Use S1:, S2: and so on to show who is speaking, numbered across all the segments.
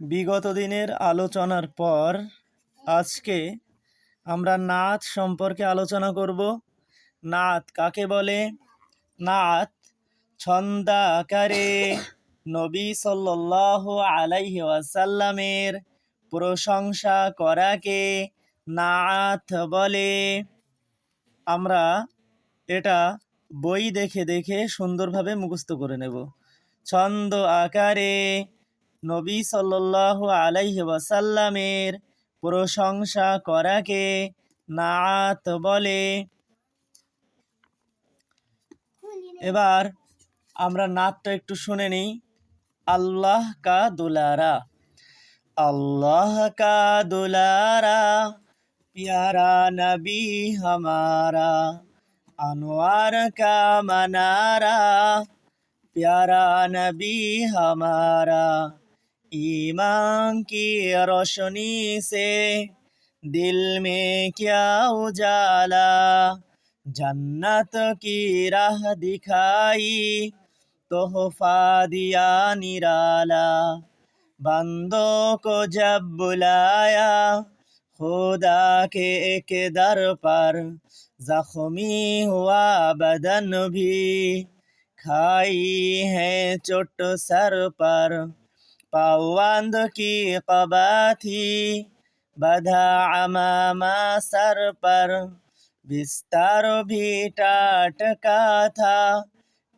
S1: বিগত দিনের আলোচনার পর আজকে আমরা নাত সম্পর্কে আলোচনা করব। নাত কাকে বলে? নাত ছন্দাকারে নবী সাল্লাল্লাহু আলাইহি ওয়াসাল্লামের প্রশংসা করাকে নাত বলে। আমরা এটা বই দেখে দেখে সুন্দরভাবে মুখস্থ করে নেব। ছন্দ আকারে নবী সাল্লাল্লাহু আলাইহি ওয়াসাল্লামের প্রশংসা করাকে নাত বলে। এবার আমরা নাতটা একটু শুনে নিই। আল্লাহ কা দুলারা, अल्लाह का दुलारा प्यारा नबी हमारा, अनवार का मनारा प्यारा नबी हमारा, ईमान की रोशनी से दिल में क्या उजाला, जन्नत की राह दिखाई तोहफा दिया निराला, बंदों को जब बुलाया खुदा के एक दर पर, जख्मी हुआ बदन भी खाई है चोट सर पर, पावंद की कबा थी बधा अमामा सर पर, बिस्तर भी टाटका था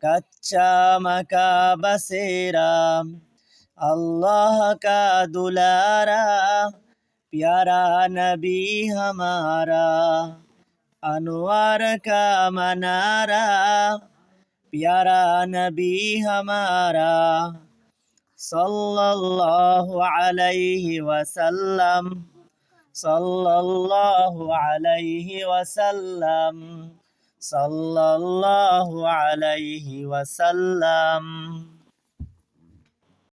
S1: कच्चा मका बसेरा, अल्लाह का दुलारा प्यारा नबी हमारा, अनवार का मनारा प्यारा नबी हमारा, सल्लल्लाहु अलैहि वसल्लम, सल्लल्लाहु अलैहि वसल्लम, सल्लल्लाहु अलैहि वसल्लम।